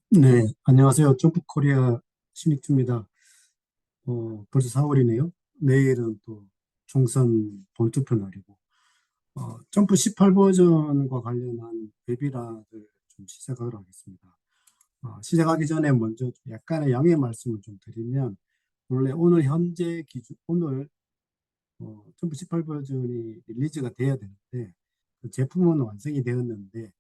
네, 안녕하세요. 점프코리아 신익주입니다. 벌써 4월이네요. 내일은 또 총선 본투표 날이고, 점프 18 버전과 관련한 웨비나를 좀 시작하도록 하겠습니다. 시작하기 전에 먼저 약간의 양해 말씀을 좀 드리면, 원래 오늘 현재 기준, 오늘 점프 18 버전이 릴리즈가 돼야 되는데, 그 제품은 완성이 되었는데,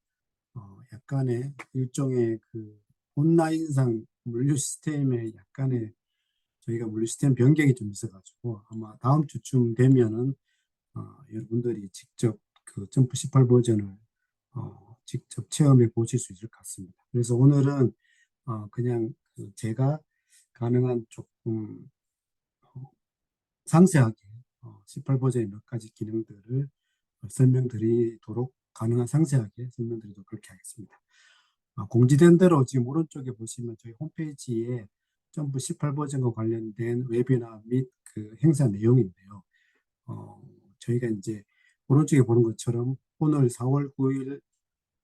약간의 일종의 그 온라인상 물류 시스템에 약간의 저희가 물류 시스템 변경이 좀 있어가지고 아마 다음 주쯤 되면은 여러분들이 직접 그 점프 18 버전을 직접 체험해 보실 수 있을 것 같습니다. 그래서 오늘은 그냥 그 제가 가능한 조금 어, 상세하게 18 버전의 몇 가지 기능들을 설명드리도록 가능한 상세하게 설명드리도록 그렇게 하겠습니다. 공지된 대로 지금 오른쪽에 보시면 저희 홈페이지에 점프 18 버전과 관련된 웨비나 및 그 행사 내용인데요. 어, 저희가 이제 오른쪽에 보는 것처럼 오늘 4월 9일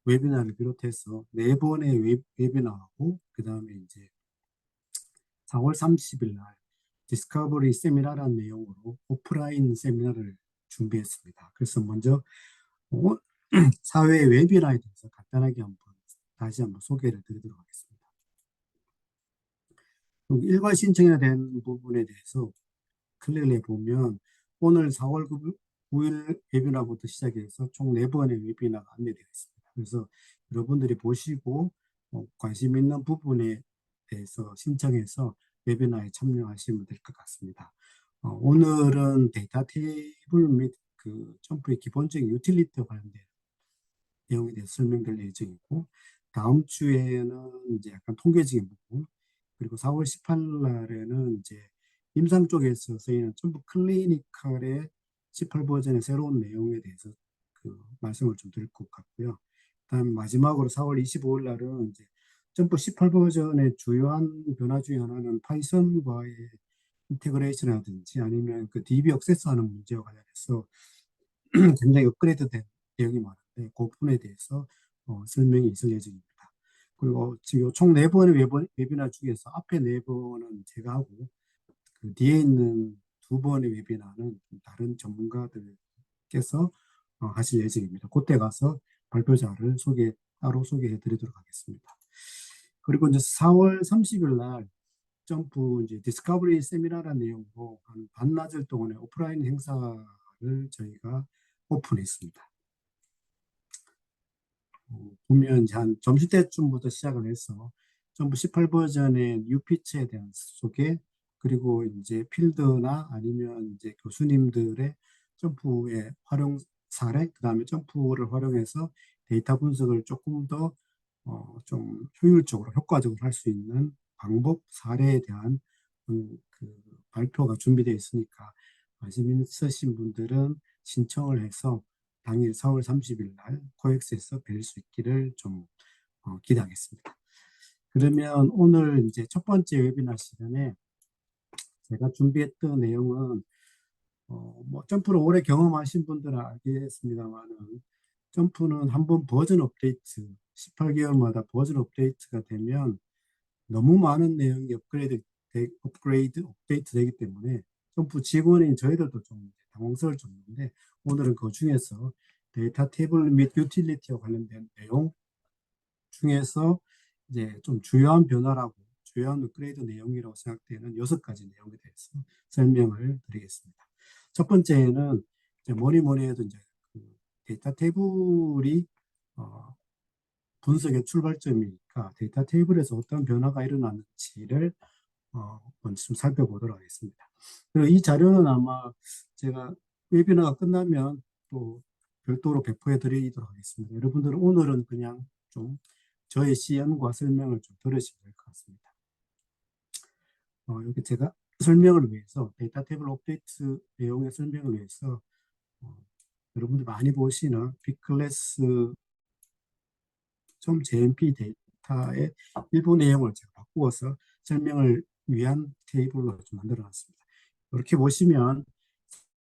웨비나를 비롯해서 네 번의 웨비나하고 그 다음에 이제 4월 30일 날 디스커버리 세미나라는 내용으로 오프라인 세미나를 준비했습니다. 그래서 먼저 어, 사회 웨비나에 대해서 간단하게 다시 한번 소개를 드리도록 하겠습니다. 일괄 신청해야 되는 부분에 대해서 클릭을 해보면 오늘 4월 9일 웨비나부터 시작해서 총 4번의 웨비나가 안내되어 있습니다. 그래서 여러분들이 보시고 관심 있는 부분에 대해서 신청해서 웨비나에 참여하시면 될 것 같습니다. 오늘은 데이터 테이블 및 그 점프의 기본적인 유틸리티와 관련된 내용에 대해서 설명될 예정이고, 다음 주에는 이제 약간 통계적인 부분, 그리고 4월 18일 날에는 이제 임상 쪽에서 쓰이는 전부 클리니컬의 18 버전의 새로운 내용에 대해서 그 말씀을 좀 드릴 것 같고요. 다음 마지막으로 4월 25일 날은 이제 점프 18 버전의 주요한 변화 중에 하나는 파이썬과의 인테그레이션이라든지 아니면 그 DB 액세스하는 문제와 관련해서 굉장히 업그레이드된 내용이 많은데 그 부분에 대해서 설명이 있을 예정입니다. 그리고 지금 총 4번의 웨비나 중에서 앞에 4번은 제가 하고 그 뒤에 있는 2번의 웨비나는 다른 전문가들께서 하실 예정입니다. 그때 가서 발표자를 따로 소개해 드리도록 하겠습니다. 그리고 이제 4월 30일 날 점프 이제 디스커버리 세미나라는 내용으로 한 반나절 동안의 오프라인 행사를 저희가 오픈했습니다. 보면 이제 한 점심때쯤부터 시작을 해서 점프 18 버전의 뉴피치에 대한 소개, 그리고 이제 필드나 아니면 이제 교수님들의 점프의 활용 사례, 그 다음에 점프를 활용해서 데이터 분석을 조금 더 좀 효율적으로, 효과적으로 할 수 있는 방법, 사례에 대한 그 발표가 준비되어 있으니까 관심 있으신 분들은 신청을 해서 당일 4월 30일 날 코엑스에서 뵐 수 있기를 좀 기대하겠습니다. 그러면 오늘 이제 첫 번째 웨비나 시간에 제가 준비했던 내용은 뭐 점프를 오래 경험하신 분들은 알겠습니다만은 점프는 한번 버전 업데이트 18개월마다 버전 업데이트가 되면 너무 많은 내용이 업데이트 되기 때문에 점프 직원인 저희들도 좀 당황스러울 정도인데 오늘은 그 중에서 데이터 테이블 및 유틸리티와 관련된 내용 중에서 이제 좀 주요한 변화라고 주요한 업그레이드 내용이라고 생각되는 6가지 내용에 대해서 설명을 드리겠습니다. 첫 번째는 이제 뭐니 해도 이제 그 데이터 테이블이 어, 분석의 출발점이니까 데이터 테이블에서 어떤 변화가 일어났는지를 먼저 좀 살펴보도록 하겠습니다. 그리고 이 자료는 아마 제가 웨비나가 끝나면 또 별도로 배포해 드리도록 하겠습니다. 여러분들은 오늘은 그냥 좀 저의 시연과 설명을 좀 들으시면 될 것 같습니다. 여기 제가 설명을 위해서 데이터 테이블 업데이트 내용의 설명을 위해서 어, 여러분들 많이 보시는 빅클래스 .jmp 데이터의 일부 내용을 제가 바꾸어서 설명을 위한 테이블로 좀 만들어 놨습니다. 이렇게 보시면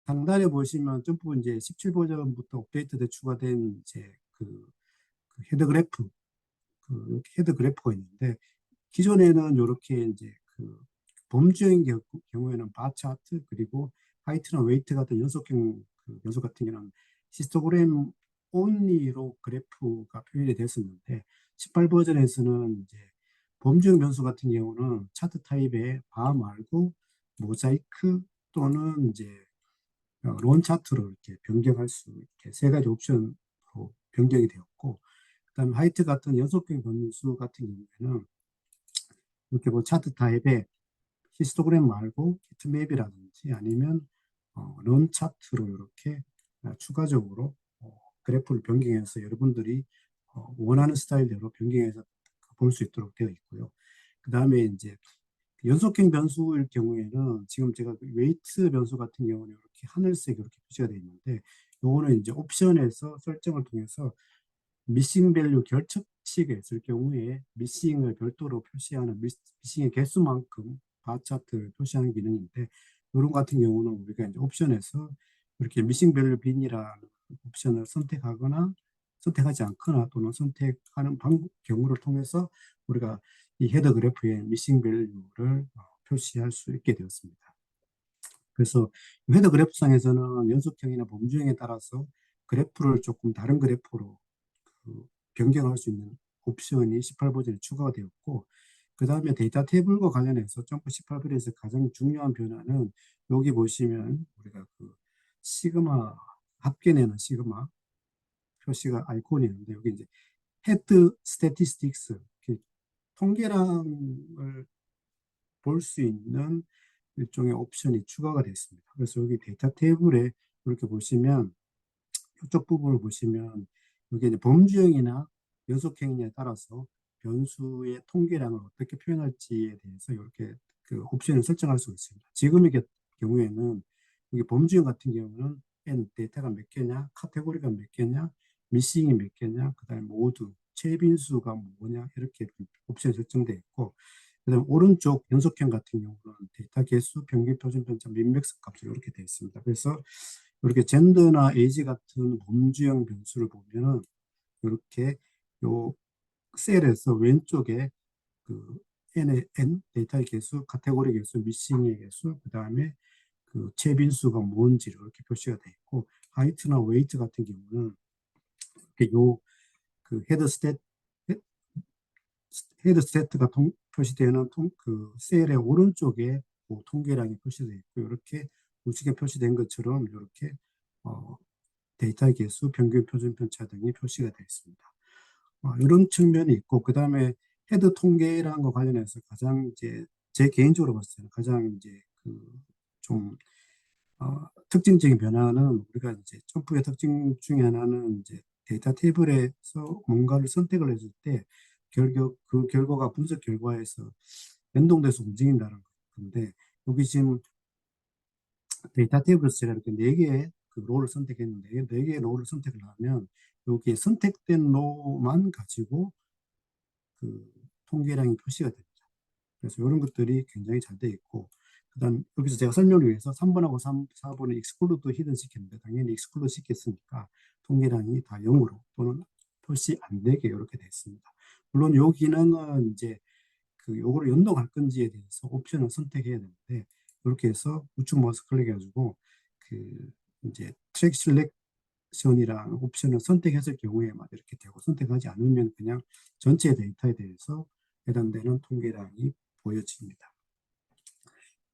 상단에 보시면 점프 이제 17 버전부터 업데이트돼 추가된 이제 그 헤더 그래프 이렇게 헤드 그래프가 있는데, 기존에는 이렇게 이제 범주인 경우에는 바 차트, 그리고 하이트나 웨이트 같은 연속형 변수 같은 경우는 히스토그램 온리로 그래프가 표현이 됐었는데, 18 버전에서는 이제 범주형 변수 같은 경우는 차트 타입의 바 말고 모자이크 또는 이제 론 차트로 이렇게 변경할 수 이렇게 세 가지 옵션으로 변경이 되었고, 그다음에 하이트 같은 연속형 변수 같은 경우에는 이렇게 뭐 차트 타입의 히스토그램 말고 히트맵이라든지 아니면 런 차트로 이렇게 추가적으로 그래프를 변경해서 여러분들이 원하는 스타일대로 변경해서 볼 수 있도록 되어 있고요. 그 다음에 이제 연속형 변수일 경우에는 지금 제가 그 웨이트 변수 같은 경우는 이렇게 하늘색 이렇게 표시가 되어 있는데, 요거는 이제 옵션에서 설정을 통해서 미싱 밸류 결착식에 있을 경우에 미싱을 별도로 표시하는 미싱의 개수만큼 바 차트를 표시하는 기능인데, 이런 같은 경우는 우리가 이제 옵션에서 이렇게 미싱 밸류 빈이라는 옵션을 선택하거나 선택하지 않거나 또는 선택하는 경우를 통해서 우리가 이 헤더 그래프의 미싱 밸류를 표시할 수 있게 되었습니다. 그래서 헤더 그래프상에서는 연속형이나 범주형에 따라서 그래프를 조금 다른 그래프로 변경할 수 있는 옵션이 18 버전에 추가가 되었고, 그 다음에 데이터 테이블과 관련해서 점프 18버전에서 가장 중요한 변화는 여기 보시면 우리가 시그마 합계내는 시그마 표시가 아이콘이 있는데, 여기 이제 헤드 스태티스틱스 통계량을 볼 수 있는 일종의 옵션이 추가가 됐습니다. 그래서 여기 데이터 테이블에 이렇게 보시면 이쪽 부분을 보시면 이게 이제 범주형이나 연속형이냐에 따라서 변수의 통계량을 어떻게 표현할지에 대해서 이렇게 옵션을 설정할 수가 있습니다. 지금의 경우에는 여기 범주형 같은 경우는 N 데이터가 몇 개냐, 카테고리가 몇 개냐, 미싱이 몇 개냐, 그다음에 모두 최빈수가 뭐냐 이렇게 옵션이 설정되어 있고, 그다음에 오른쪽 연속형 같은 경우는 데이터 개수, 평균 표준 편차, 민맥스 값으로 이렇게 되어 있습니다. 그래서 이렇게 젠더나 에이지 같은 범주형 변수를 보면은 이렇게 요 셀에서 왼쪽에 N 데이터의 개수, 카테고리 개수, 미싱의 개수, 그 다음에 최빈수가 뭔지를 이렇게 표시가 되어 있고, 하이트나 웨이트 같은 경우는 이렇게 헤드 스탯 헤드 스태트가 표시되는 셀의 오른쪽에 통계량이 표시되어 있고, 이렇게 우측에 표시된 것처럼 이렇게 어, 데이터 개수, 평균 표준 편차 등이 표시가 되어 있습니다. 이런 측면이 있고, 그 다음에 헤드 통계라는 거 관련해서 가장 이제 제 개인적으로 봤을 때는 가장 이제 좀 특징적인 변화는, 우리가 이제 점프의 특징 중에 하나는 이제 데이터 테이블에서 뭔가를 선택을 했을 때 그 결과가 분석 결과에서 연동돼서 움직인다는 건데, 여기 지금 데이터 테이블에서 제가 이렇게 네 개의 롤을 선택했는데, 네 개의 롤을 선택을 하면 여기에 선택된 롤만 가지고 통계량이 표시가 됩니다. 그래서 이런 것들이 굉장히 잘 되어 있고, 그다음 여기서 제가 설명을 위해서 3번하고 4번을 익스클루드 히든 시켰는데, 당연히 익스클루드 시켰으니까 통계량이 다 0으로 또는 표시 안 되게 이렇게 되어 있습니다. 물론 이 기능은 이제 요거를 연동할 건지에 대해서 옵션을 선택해야 되는데, 이렇게 해서 우측 마우스 클릭해가지고 이제 트랙 실렉션이랑 옵션을 선택했을 경우에만 이렇게 되고, 선택하지 않으면 그냥 전체 데이터에 대해서 해당되는 통계량이 보여집니다.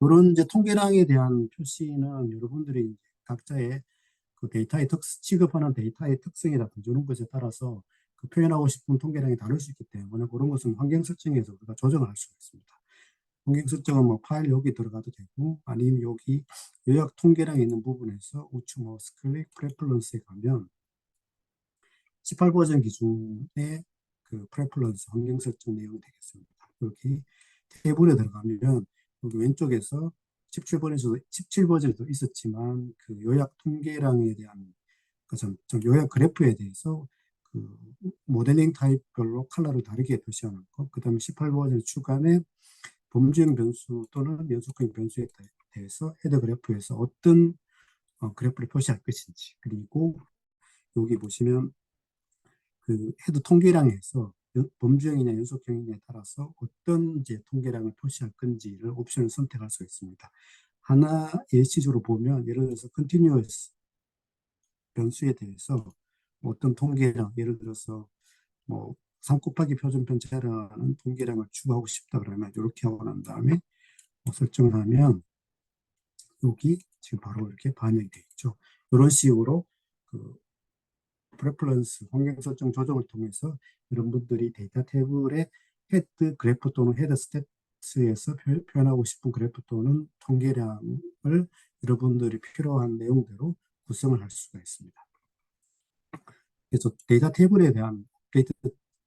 이런 이제 통계량에 대한 표시는 여러분들이 이제 각자의 취급하는 데이터의 특성이라든지 이런 것에 따라서 표현하고 싶은 통계량이 다를 수 있기 때문에, 그런 것은 환경 설정에서 우리가 조정할 수가 있습니다. 환경 설정은 뭐 파일 여기 들어가도 되고, 아니면 여기 요약 통계량이 있는 부분에서 우측 마우스 클릭 프레퍼런스에 가면 18 버전 기준의 프레퍼런스 환경 설정 내용이 되겠습니다. 여기 테이블에 들어가면 여기 왼쪽에서 17버전에도 있었지만 요약 통계량에 대한 요약 그래프에 대해서 모델링 타입별로 컬러를 다르게 표시하는 것, 그 다음에 18버전 추가된 범주형 변수 또는 연속형 변수에 대해서 헤더 그래프에서 어떤 그래프를 표시할 것인지, 그리고 여기 보시면 헤드 통계량에서 범주형이냐 연속형이냐에 따라서 어떤 이제 통계량을 표시할 건지를 옵션을 선택할 수가 있습니다. 하나 예시적으로 보면 예를 들어서 continuous 변수에 대해서 뭐 어떤 통계량, 예를 들어서 뭐 3 곱하기 표준 편차라는 통계량을 추구하고 싶다 그러면 이렇게 하고 난 다음에 뭐 설정을 하면 여기 지금 바로 이렇게 반영이 되어 있죠. 이런 식으로 그 프레퍼런스 환경 설정 조정을 통해서 여러분들이 데이터 테이블에 헤드 그래프 또는 헤드 스탯에서 표현하고 싶은 그래프 또는 통계량을 여러분들이 필요한 내용대로 구성을 할 수가 있습니다. 그래서 데이터 테이블에 대한 업데이트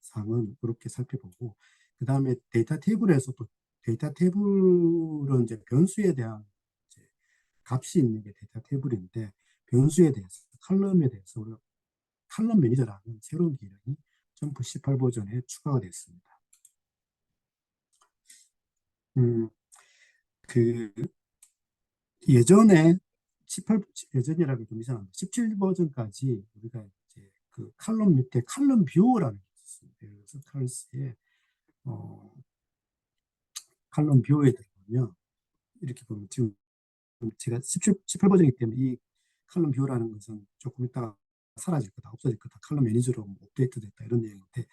사항은 이렇게 살펴보고, 그 다음에 데이터 테이블에서 또 데이터 테이블은 이제 변수에 대한 이제 값이 있는 게 데이터 테이블인데, 변수에 대해서 칼럼에 대해서 우리가 칼럼 매니저라는 새로운 기능이 점프 18 버전에 추가가 됐습니다. 음, 그 예전에 18 예전이라고 좀 이상한데 17 버전까지 우리가 이제 그 칼럼 밑에 칼럼 뷰어라는 게 있었습니다. 그래서 칼럼스에 칼럼 뷰어에 들어가면 이렇게 보면 지금 제가 18 버전이기 때문에 이 칼럼 뷰어라는 것은 조금 있다가 사라질 거다, 없어질 거다, 칼럼 매니저로 뭐 업데이트 됐다 이런 내용인데,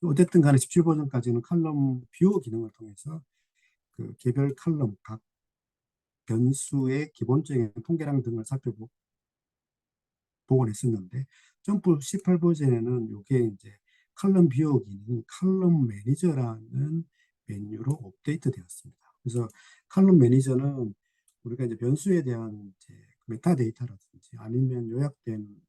어쨌든 간에 17 버전까지는 칼럼 뷰어 기능을 통해서 그 개별 칼럼 각 변수의 기본적인 통계량 등을 살펴보고 복원했었는데, 점프 18 버전에는 이게 이제 칼럼 뷰어 기능이 칼럼 매니저라는 메뉴로 업데이트 되었습니다. 그래서 칼럼 매니저는 우리가 이제 변수에 대한 이제 메타데이터라든지 아니면 요약된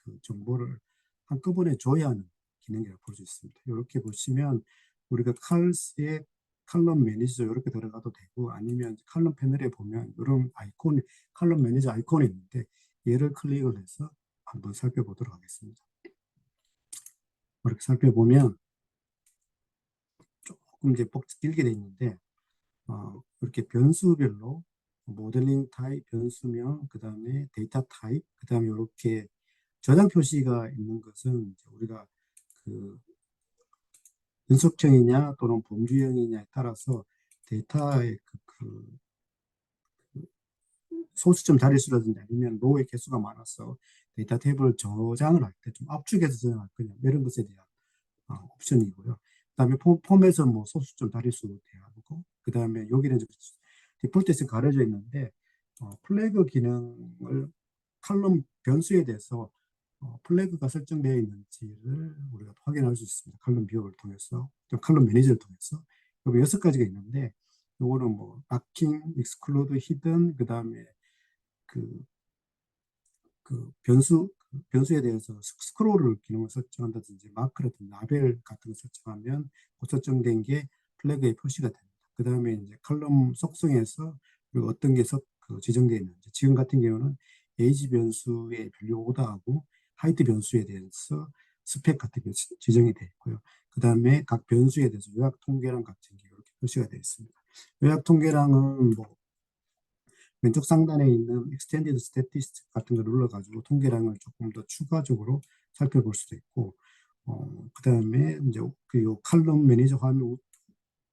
그 정보를 한꺼번에 줘야 하는 기능이라고 볼 수 있습니다. 이렇게 보시면 우리가 칼스의 칼럼 매니저 이렇게 들어가도 되고, 아니면 칼럼 패널에 보면 이런 아이콘, 칼럼 매니저 아이콘이 있는데 얘를 클릭을 해서 한번 살펴보도록 하겠습니다. 이렇게 살펴보면 조금 이제 길게 되어 있는데, 이렇게 변수별로 모델링 타입, 변수명, 그 다음에 데이터 타입, 그 다음에 이렇게 저장 표시가 있는 것은 이제 우리가 그 분석형이냐 또는 범주형이냐에 따라서 데이터의 소수점 자릿수라든지 아니면 로우의 개수가 많아서 데이터 테이블을 저장을 할 때 좀 압축해서 저장할 거냐 이런 것에 대한 옵션이고요. 그다음에 폼에서 뭐 소수점 자릿수로 대하고, 그다음에 여기는 디폴트에서 가려져 있는데 플래그 기능을 칼럼 변수에 대해서 플래그가 설정되어 있는지를 우리가 확인할 수 있습니다. 칼럼 뷰어를 통해서, 칼럼 매니저를 통해서. 여기 6가지가 있는데, 요거는 뭐 마킹, 익스클루드, 히든, 그다음에 그, 변수에 대해서 스크롤을 기능을 설정한다든지 마크라든지 라벨 같은 거 설정하면 그 설정된 게 플래그에 표시가 됩니다. 그 다음에 이제 칼럼 속성에서 그리고 어떤 게 지정되어 있는지, 지금 같은 경우는 에이지 변수의 밸류 오다하고 하이트 변수에 대해서 스펙 같은 게 지정이 되어 있고요. 그 다음에 각 변수에 대해서 요약 통계랑 같은 게 이렇게 표시가 되어 있습니다. 요약 통계랑은 뭐 왼쪽 상단에 있는 Extended Statistics 같은 걸 눌러가지고 통계량을 조금 더 추가적으로 살펴볼 수도 있고, 그 다음에 이제 그 칼럼 매니저 화면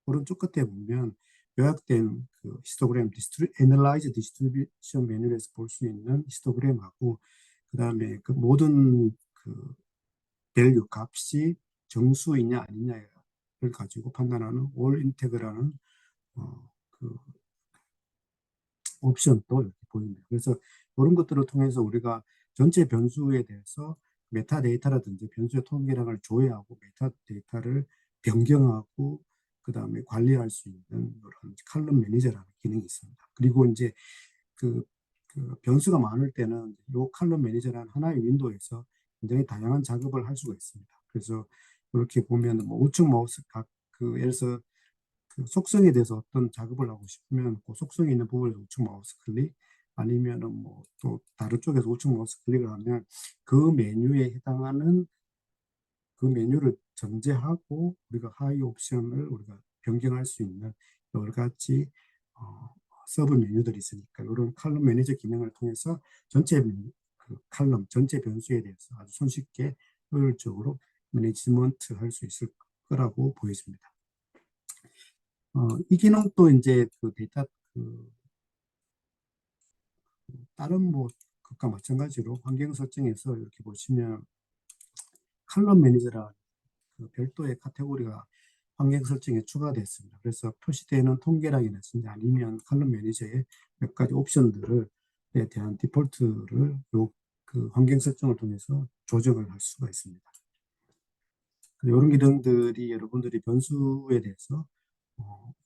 오른쪽 끝에 보면 요약된 그 히스토그램, Analyze Distribution 메뉴에서 볼 수 있는 히스토그램하고, 그 다음에 그 모든 그 밸류 값이 정수이냐 아니냐를 가지고 판단하는 All Integr라는 그 옵션도 이렇게 보입니다. 그래서 이런 것들을 통해서 우리가 전체 변수에 대해서 메타데이터라든지 변수의 통계량을 조회하고 메타데이터를 변경하고 그 다음에 관리할 수 있는 이런 칼럼 매니저라는 기능이 있습니다. 그리고 이제 그, 그 변수가 많을 때는 이 칼럼 매니저라는 하나의 윈도우에서 굉장히 다양한 작업을 할 수가 있습니다. 그래서 이렇게 보면 뭐 우측 마우스 예를 들어서 그 속성에 대해서 어떤 작업을 하고 싶으면 그 속성이 있는 부분에서 우측 마우스 클릭, 아니면은 뭐 또 다른 쪽에서 우측 마우스 클릭을 하면 그 메뉴에 해당하는 그 메뉴를 전제하고 우리가 하위 옵션을 우리가 변경할 수 있는 여러 가지 서브 메뉴들이 있으니까 이런 칼럼 매니저 기능을 통해서 전체 그 칼럼 전체 변수에 대해서 아주 손쉽게 효율적으로 매니지먼트 할 수 있을 거라고 보여집니다. 이 기능도 이제 그 데이터 다른 뭐 것과 마찬가지로 환경 설정에서 이렇게 보시면 칼럼 매니저라 그 별도의 카테고리가 환경 설정에 추가됐습니다. 그래서 표시되는 통계량이라든지 아니면 칼럼 매니저의 몇 가지 옵션들에 대한 디폴트를 그 환경 설정을 통해서 조정을 할 수가 있습니다. 이런 기능들이 여러분들이 변수에 대해서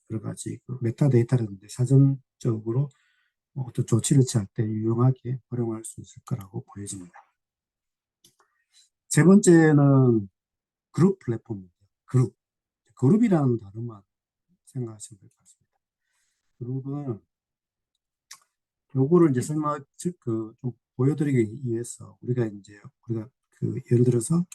여러 가지 그 메타데이터라든지 사전적으로 어떤 조치를 취할 때 유용하게 활용할 수 있을 거라고 보여집니다. 세 번째는 그룹 플랫폼입니다. 그룹이라는 단어만 생각하시면 될 것 같습니다. 그룹은 요거를 이제 좀 보여드리기 위해서 우리가 예를 들어서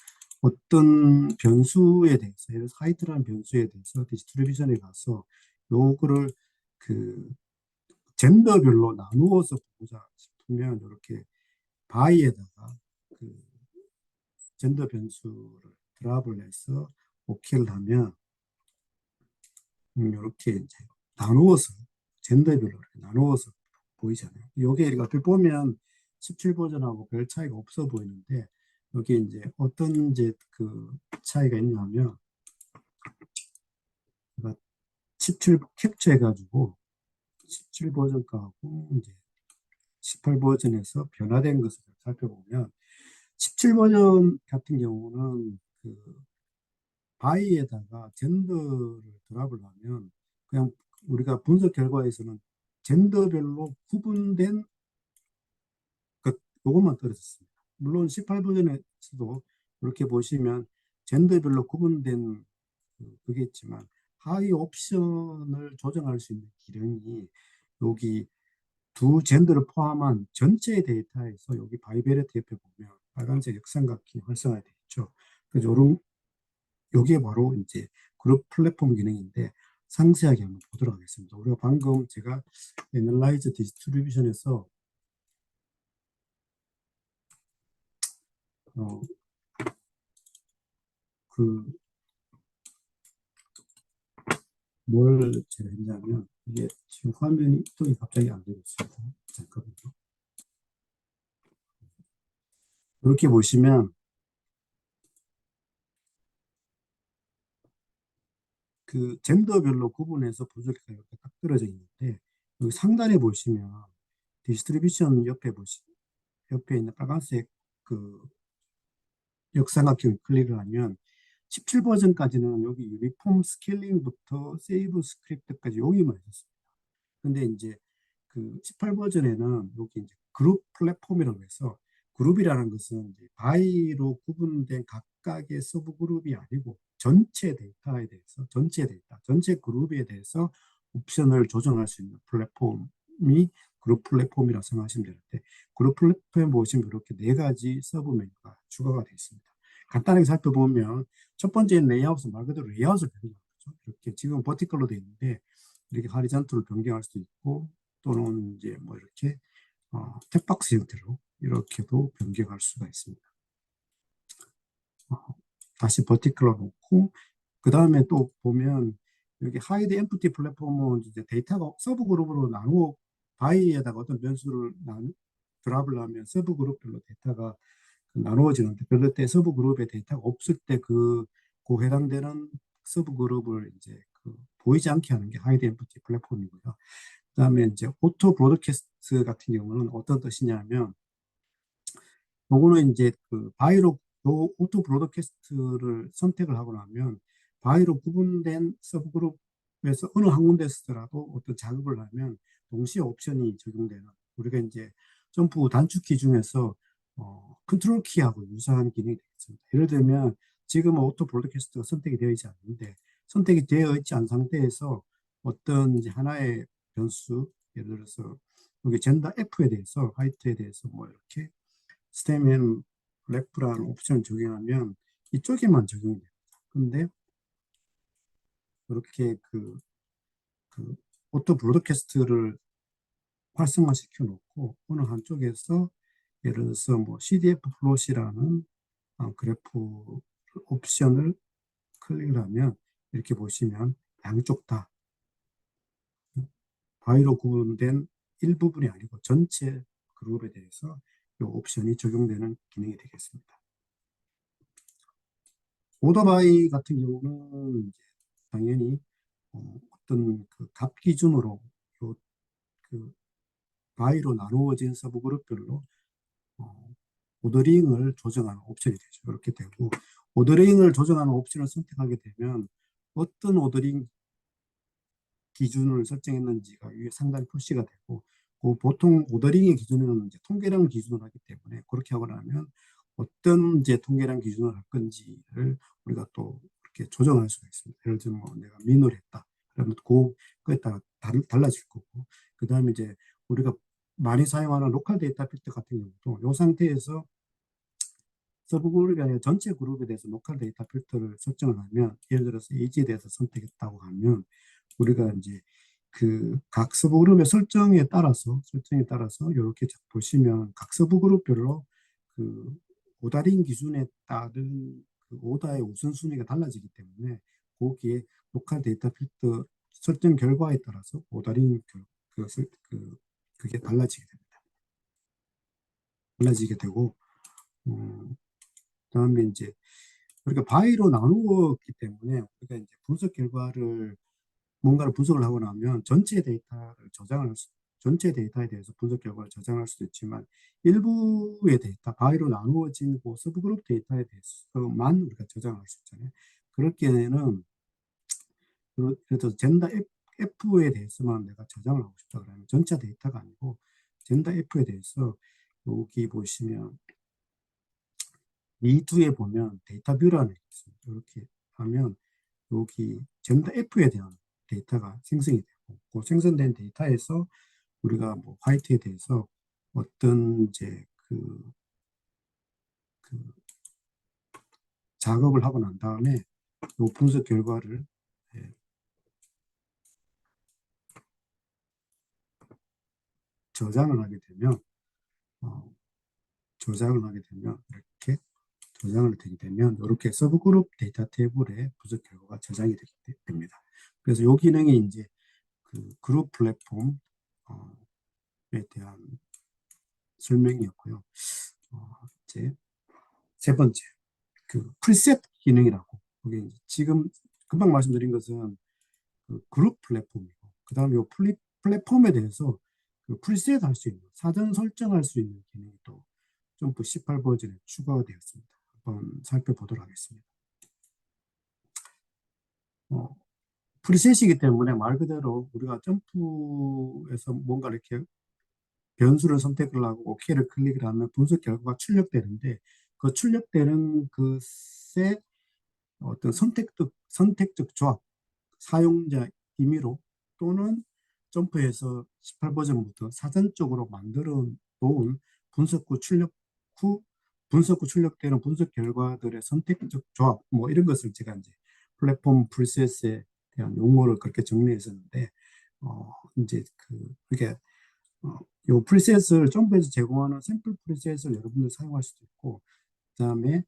어떤 변수에 대해서, 예를 들어서 하이트라는 변수에 대해서 디스트리뷰션에 가서 요거를 그 젠더별로 나누어서 보자 싶으면 이렇게 바이에다가 그 젠더 변수를 드랍을 해서 오케이를 하면 이렇게 이제 나누어서 젠더별로 이렇게 나누어서 보이잖아요. 요게 어떻게 보면 17 버전하고 별 차이가 없어 보이는데 여기 이제 어떤 이제 그 차이가 있냐면 17 캡처해가지고 17 버전 거하고 이제 18 버전에서 변화된 것을 살펴보면 17 버전 같은 경우는 그 바이에다가 젠더를 드랍을 하면 그냥 우리가 분석 결과에서는 젠더별로 구분된 요것만 떨어졌습니다. 물론 18 버전에서도 이렇게 보시면 젠더별로 구분된 그게 있지만 하위 옵션을 조정할 수 있는 기능이 여기 두 젠더를 포함한 전체 데이터에서 여기 바이베레트 옆에 보면 빨간색 역삼각형이 활성화되어 있죠. 그래서 요게 바로 이제 그룹 플랫폼 기능인데 상세하게 한번 보도록 하겠습니다. 우리가 방금 제가 애널라이즈 디스트리뷰션에서 그 뭘 제가 했냐면 이게 지금 화면이 또 갑자기 안 되고 있습니다. 잠깐만요. 이렇게 보시면 그 젠더별로 구분해서 분석기가 이렇게 딱 떨어져 있는데 여기 상단에 보시면 디스트리뷰션 옆에 있는 빨간색 그 역삼각형 클릭을 하면 17 버전까지는 여기 유니폼 스케일링부터 세이브 스크립트까지 여기만 있었습니다. 근데 이제 그 18 버전에는 여기 이제 그룹 플랫폼이라고 해서 그룹이라는 것은 이제 바이로 구분된 각각의 서브 그룹이 아니고 전체 그룹에 대해서 옵션을 조정할 수 있는 플랫폼이 그룹 플랫폼이라고 생각하시면 되는데 그룹 플랫폼에 보시면 이렇게 네 가지 서브 메뉴가 추가가 되어 있습니다. 간단하게 살펴보면 첫 번째 레이아웃은 말 그대로 레이아웃을 변경하는 거죠. 이렇게 지금 버티컬로 되어 있는데 이렇게 하리잔트로 변경할 수도 있고 또는 이제 뭐 이렇게 탭박스 형태로 이렇게도 변경할 수가 있습니다. 다시 버티컬로 놓고 그 다음에 또 보면 여기 하이드 엠프티 플랫폼은 이제 데이터가 서브 그룹으로 나누어 바이에다가 어떤 변수를 드랍을 하면 서브 그룹별로 데이터가 나누어지는데 그럴 때 서브 그룹에 데이터가 없을 때 그 해당되는 서브 그룹을 이제 보이지 않게 하는 게 하이드 엠프티 플랫폼이고요. 그다음에 이제 오토 브로드캐스트 같은 경우는 어떤 뜻이냐면 요거는 이제 그 바이로 오토 브로드캐스트를 선택을 하고 나면 바이로 구분된 서브그룹에서 어느 한 군데서라도 어떤 작업을 하면 동시에 옵션이 적용되는 우리가 이제 점프 단축키 중에서 컨트롤 키하고 유사한 기능이 되겠습니다. 예를 들면 지금은 오토 브로드캐스트가 선택이 되어 있지 않는데 선택이 되어 있지 않은 상태에서 어떤 이제 하나의 변수 예를 들어서 여기 젠더 F에 대해서 화이트에 대해서 뭐 이렇게 스템 앤 래프라는 옵션을 적용하면 이쪽에만 적용이 됩니다. 근데 이렇게 그 오토 브로드캐스트를 활성화시켜 놓고 어느 한쪽에서 예를 들어서 뭐 CDF 플롯이라는 그래프 옵션을 클릭을 하면 이렇게 보시면 양쪽 다 바위로 구분된 일부분이 아니고 전체 그룹에 대해서 이 옵션이 적용되는 기능이 되겠습니다. 오더바이 같은 경우는 이제 당연히 어떤 그 값 기준으로 요그 바이로 나누어진 서브 그룹별로 어, 오더링을 조정하는 옵션이 되죠. 이렇게 되고 오더링을 조정하는 옵션을 선택하게 되면 어떤 오더링 기준을 설정했는지가 위에 상단에 표시가 되고 그 보통 오더링의 기준은 이제 통계량 기준으로 하기 때문에 그렇게 하고 나면 어떤 이제 통계량 기준을 할 건지를 우리가 또 이렇게 조정할 수가 있습니다. 예를 들면 뭐 내가 민을 했다. 그러면 그에 따라 달라질 거고 그 다음에 이제 우리가 많이 사용하는 로컬 데이터 필터 같은 경우도 이 상태에서 서브 그룹이 아니라 전체 그룹에 대해서 로컬 데이터 필터를 설정을 하면 예를 들어서 에이지에 대해서 선택했다고 하면 우리가 이제 그 각 서브 그룹의 설정에 따라서 이렇게 보시면 각 서브 그룹별로 그 오다링 기준에 따른 그 오다의 우선순위가 달라지기 때문에 거기에 로컬 데이터 필터 설정 결과에 따라서 오다링 그게 달라지게 되고 그다음에 이제 우리가 바이로 나누었기 때문에 우리가 이제 분석 결과를 뭔가를 분석을 하고 나면 전체 데이터에 대해서 분석 결과를 저장할 수도 있지만 일부의 데이터, 바이로 나누어진 그 서브그룹 데이터에 대해서만 우리가 저장할 수 있잖아요. 그럴 경우에는 그래서 젠더 F에 대해서만 내가 저장을 하고 싶다 그러면 전체 데이터가 아니고 젠더 F에 대해서 여기 보시면 미두에 보면 데이터 뷰라는 게 있습니다. 이렇게 하면 여기 젠더 F에 대한 데이터가 생성이 되고 그 생성된 데이터에서 우리가 뭐 화이트에 대해서 어떤 이제 그 작업을 하고 난 다음에 이 분석 결과를 예, 저장을 하게 되면 어, 저장을 하게 되면 이렇게 저장을 되게 되면 이렇게 서브그룹 데이터 테이블에 분석 결과가 저장이 됩니다. 그래서 이 기능이 이제 그 그룹 플랫폼에 대한 설명이었고요. 이제 세 번째 그 프리셋 기능이라고 그게 이제 지금 금방 말씀드린 것은 그 그룹 플랫폼이고 그다음에 이 플랫폼에 대해서 그 프리셋 할 수 있는 사전 설정할 수 있는 기능이 또 점프 18 버전에 추가가 되었습니다. 한번 살펴보도록 하겠습니다. 어, 프리셋이기 때문에 말 그대로 우리가 점프에서 뭔가 이렇게 변수를 선택을 하고 OK를 클릭을 하면 분석 결과가 출력되는데 그 출력되는 것의 어떤 선택적 조합, 사용자 임의로 또는 점프해서 18 버전부터 사전적으로 만들어 놓은 분석 후 출력 후 분석 후 출력되는 분석 결과들의 선택적 조합 뭐 이런 것을 제가 이제 플랫폼 프로세스에 대한 용어를 그렇게 정리했었는데 이제 그게 요 프리셋을 점프해서 제공하는 샘플 프리셋을 여러분들 사용할 수도 있고 그다음에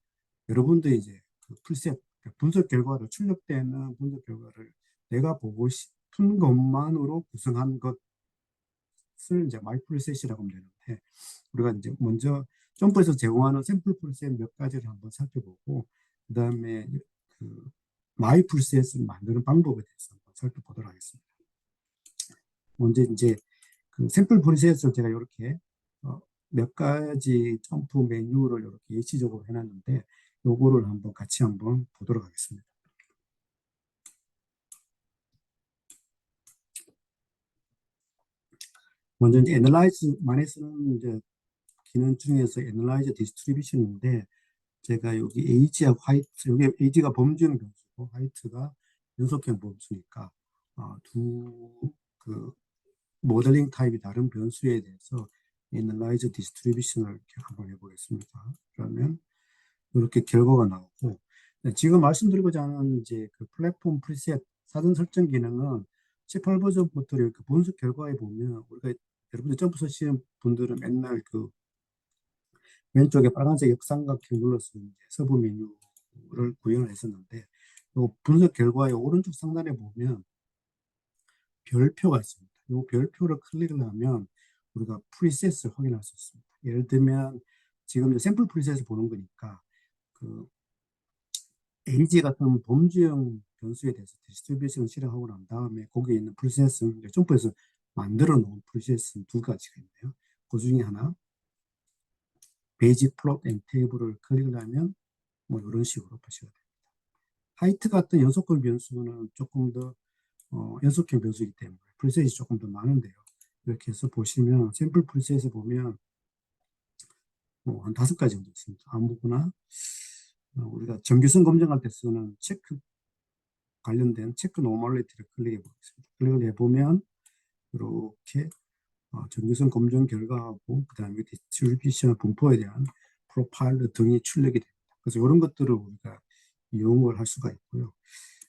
여러분들이 이제 그 프리셋 분석 결과를 출력되는 분석 결과를 내가 보고 싶은 것만으로 구성한 것을 이제 마이 프리셋이라고 하면 되는데 우리가 이제 먼저 점프에서 제공하는 샘플 프리셋 몇 가지를 한번 살펴보고 그다음에 그 마이 프리셋을 만드는 방법에 대해서 한번 살펴보도록 하겠습니다. 먼저 이제 그 샘플 프리셋을 제가 이렇게 몇 가지 점프 메뉴를 이렇게 예시적으로 해놨는데 요거를 같이 한번 보도록 하겠습니다. 먼저 이제 애널라이즈 많이 쓰는 이제 기능 중에서 애널라이즈 디스트리뷰션인데 제가 여기 에이지하고 화이트 여기 에이지가 범주형 변수고 화이트가 연속형 범수니까 두그 모델링 타입이 다른 변수에 대해서 애널라이즈 디스트리뷰션을 이렇게 한번 해보겠습니다. 그러면 이렇게 결과가 나오고 네, 지금 말씀드리고자 하는 이제 그 플랫폼 프리셋 사전 설정 기능은 18 버전부터 이렇게 분석 결과에 보면 우리가 여러분들 점프 쓰시는 분들은 맨날 그 왼쪽에 빨간색 역삼각형 눌러서 이제 서브 메뉴를 구현을 했었는데 요 분석 결과의 오른쪽 상단에 보면 별표가 있습니다. 이 별표를 클릭을 하면 우리가 프리셋을 확인할 수 있습니다. 예를 들면 지금 샘플 프리셋을 보는 거니까 그 AG 같은 범주형 변수에 대해서 디스트리뷰션을 실행하고 난 다음에 거기에 있는 프리셋은 점프해서 만들어 놓은 프리셋은 두 가지가 있네요. 그 중에 하나 베이직 플롯 앤 테이블을 클릭을 하면 뭐 이런 식으로 표시가 됩니다. 하이트 같은 연속형 변수는 조금 더 연속형 변수이기 때문에 프리셋이 조금 더 많은데요. 이렇게 해서 보시면 샘플 프리셋에 보면 뭐한 5가지 정도 있습니다. 아무거나 우리가 정규성 검증할 때 쓰는 체크 관련된 체크 노멀리티를 클릭해 보겠습니다. 클릭을 해보면 이렇게 정규성 검증 결과하고 그 다음에 디스트리뷰션 분포에 대한 프로파일 등이 출력이 됩니다. 그래서 이런 것들을 우리가 이용을 할 수가 있고요.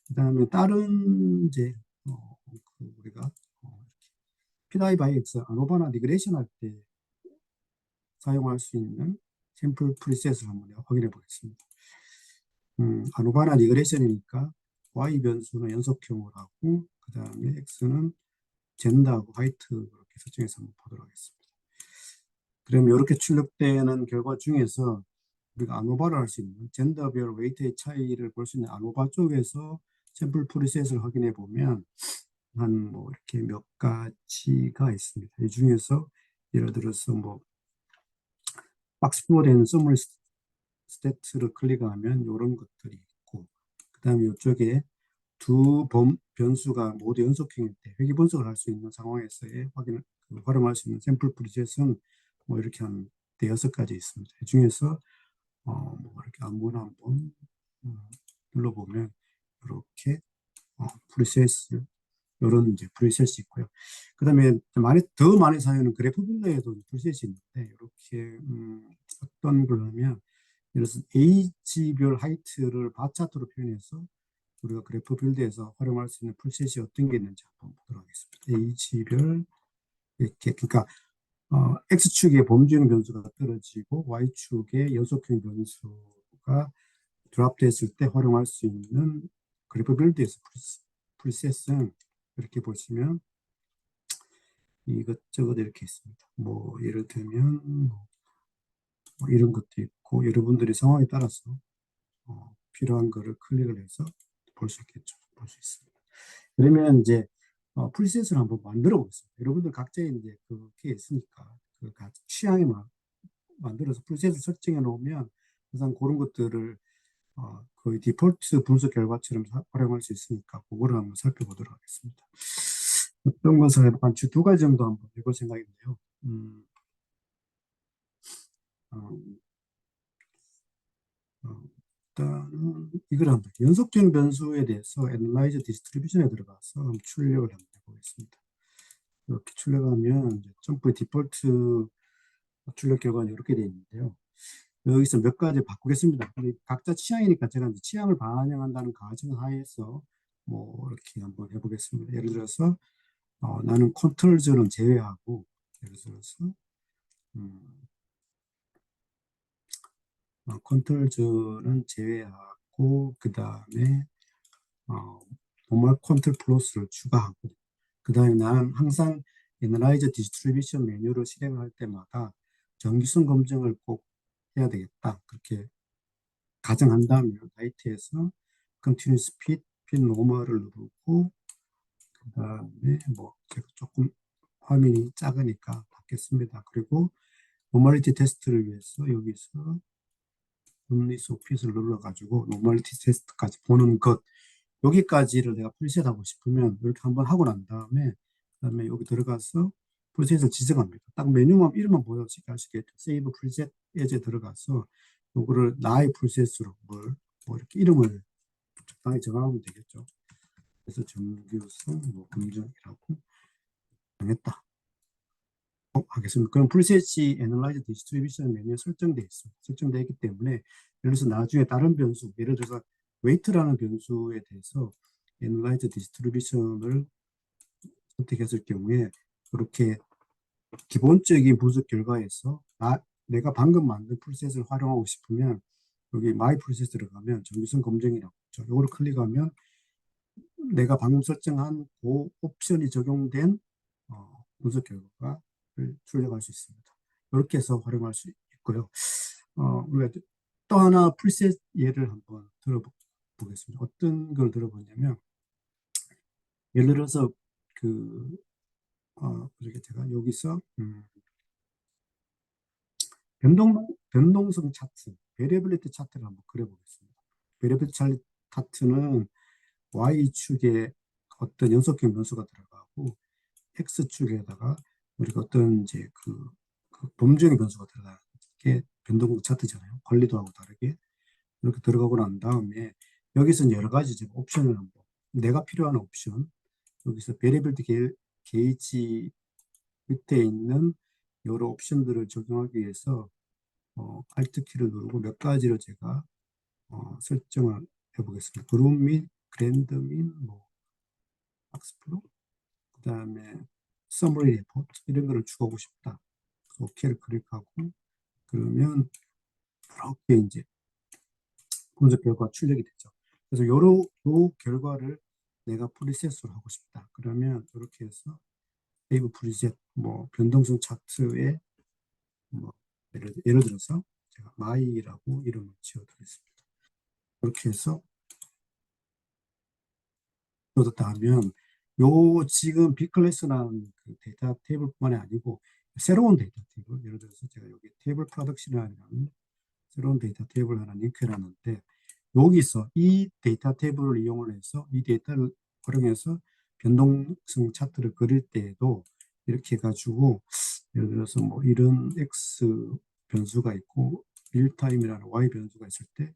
그 다음에 다른 이제 우리가 PI by X 아노바나 리그레이션 할 때 사용할 수 있는 샘플 프리셋을 한번 확인해 보겠습니다. 아노바나 리그레이션이니까 Y 변수는 연속형으로 하고 그 다음에 X는 젠더하고 화이트 그렇게 설정해서 한번 보도록 하겠습니다. 그러면 이렇게 출력되는 결과 중에서 우리가 아노바를 할 수 있는 젠더별 웨이트의 차이를 볼 수 있는 아노바 쪽에서 샘플 프리셋을 확인해 보면 한 뭐 이렇게 몇 가지가 있습니다. 이 중에서 예를 들어서 뭐 박스플로어되는 서머리 스태트를 클릭하면 이런 것들이 있고 그 다음에 이쪽에 두 변수가 모두 연속형일 때 회귀 분석을 할 수 있는 상황에서의 활용할 수 있는 샘플 프리셋은 뭐 이렇게 한 6가지 있습니다. 이 중에서 뭐 이렇게 아무나 한번 눌러보면 이렇게 프리셋 이런 이제 프리셋이 있고요. 그 다음에 더 많이 사용하는 그래프 빌더에도 프리셋이 있는데 이렇게 어떤 걸 하면 예를 들어서 H별 하이트를 바 차트로 표현해서 우리가 그래프 빌드에서 활용할 수 있는 풀셋이 어떤 게 있는지 한번 보도록 하겠습니다. H별 이렇게 그러니까 X축의 범주형 변수가 떨어지고 Y축의 연속형 변수가 드랍됐을 때 활용할 수 있는 그래프 빌드에서 풀셋은 이렇게 보시면 이것저것 이렇게 있습니다. 뭐 예를 들면 뭐 이런 것도 있고 여러분들의 상황에 따라서 필요한 거를 클릭을 해서 볼 수 있겠죠. 볼 수 있습니다. 그러면 이제 프리셋을 한번 만들어 보겠습니다. 여러분들 각자의 이제 그게 있으니까 그 취향에 만들어서 프리셋을 설정해 놓으면 항상 그런 것들을 거의 디폴트 분석 결과처럼 활용할 수 있으니까 그거를 한번 살펴보도록 하겠습니다. 어떤 것을 해볼까? 두 가지 정도 한번 해볼 생각인데요. 어, 어, 일단은 이걸 한번 연속형 변수에 대해서 Analyze Distribution에 들어가서 한번 출력을 한번 해보겠습니다. 이렇게 출력하면 이제 점프 디폴트 출력 결과는 이렇게 되어 있는데요. 여기서 몇 가지 바꾸겠습니다. 각자 취향이니까 제가 이제 취향을 반영한다는 가정 하에서 뭐 이렇게 한번 해보겠습니다. 예를 들어서 나는 컨트롤즈는 제외하고 예를 들어서 컨트롤즈는 제외하고 그 다음에 노멀 컨트롤 플러스를 추가하고 그 다음에 나는 항상 애널라이저 디스트리뷰션 메뉴를 실행할 때마다 정기성 검증을 꼭 해야 되겠다. 그렇게 가정한다면 라이트에서 컨티뉴스 핏 노멀을 누르고 그 다음에 뭐 제가 조금 화면이 작으니까 닫겠습니다. 그리고 노멀리티 테스트를 위해서 여기서 홈리스 오핏을 눌러가지고 노멀리티 테스트까지 보는 것 여기까지를 내가 프리셋하고 싶으면 이렇게 한번 하고 난 다음에 그다음에 여기 들어가서 프리셋을 지정합니다. 딱 메뉴만 이름만 보여도 쉽게 할 수 있겠죠. 세이브 프리셋 에즈에 들어가서 요거를 나의 프리셋으로 뭐 이렇게 이름을 적당히 정하면 되겠죠. 그래서 정규성 뭐 검증이라고 정했다. 하겠습니다. 그럼 프리셋이 애널라이즈 디스트리뷰션 메뉴에 설정되어 있습니다. 설정되어 있기 때문에 예를 들어서 나중에 다른 변수, 예를 들어서 웨이트라는 변수에 대해서 애널라이즈 디스트리뷰션을 선택했을 경우에 이렇게 기본적인 분석 결과에서 내가 방금 만든 프리셋을 활용하고 싶으면 여기 마이 프로세스 들어가면 정규성 검증이라고 있죠. 이거를 클릭하면 내가 방금 설정한 그 옵션이 적용된 분석 결과를 출력할 수 있습니다. 이렇게 해서 활용할 수 있고요. 우리가 또 하나 프리셋 예를 한번 들어보겠습니다. 어떤 걸 들어보냐면, 예를 들어서 그 그렇게 제가 여기서 변동성 차트, 베리애빌리티 차트를 한번 그려보겠습니다. 베리애빌리티 차트는 Y축에 어떤 연속형 변수가 들어가고 X축에다가 우리가 어떤 이제 그 범주형 변수가 들어가는 게 변동 차트잖아요. 관리도하고 다르게 이렇게 들어가고 난 다음에 여기서 여러 가지 지금 옵션을 한번, 내가 필요한 옵션, 여기서 베리애빌리티 게이지 밑에 있는 여러 옵션들을 적용하기 위해서 Alt 키를 누르고 몇 가지로 제가 설정을 해보겠습니다. 그룹 및 그랜드 및 뭐 박스프로, 그 다음에 서머리 리포트 이런 거를 주고 싶다. OK를 클릭하고 그러면 이렇게 이제 분석 결과 출력이 되죠. 그래서 요 결과를 내가 프리셋으로 하고 싶다. 그러면 이렇게 해서 세이브 프리셋 뭐 변동성 차트에 뭐 예를 들어서 제가 마이라고 이름을 지어드리겠습니다. 이렇게 해서 넣었다 하면 요 지금 빅클래스라는 그 데이터 테이블뿐만이 아니고 새로운 데이터 테이블, 예를 들어서 제가 여기 테이블 프로덕션이라는 새로운 데이터 테이블 하나 링크를 하는데, 여기서 이 데이터 테이블을 이용을 해서 이 데이터를 활용해서 변동성 차트를 그릴 때에도 이렇게 해가지고, 예를 들어서 뭐 이런 X 변수가 있고 밀타임이라는 Y 변수가 있을 때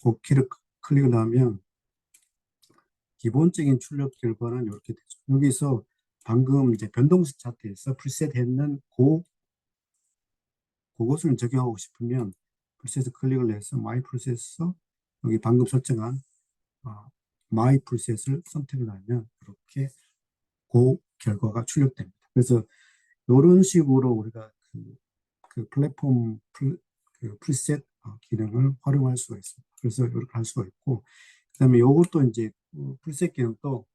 OK를 클릭을 하면 기본적인 출력 결과는 이렇게 되죠. 여기서 방금 이제 변동성 차트에서 프리셋 했는 그것을 적용하고 싶으면 프로세스 클릭을 해서 마이 프로세서 여기 방금 설정한 마이 프로세스를 선택을 하면 이렇게 그 결과가 출력됩니다. 그래서 이런 식으로 우리가 그 플랫폼 그 프리셋 기능을 활용할 수가 있습니다. 그래서 이렇게 할 수가 있고, 그다음에 이것도 이제 프리셋 기능도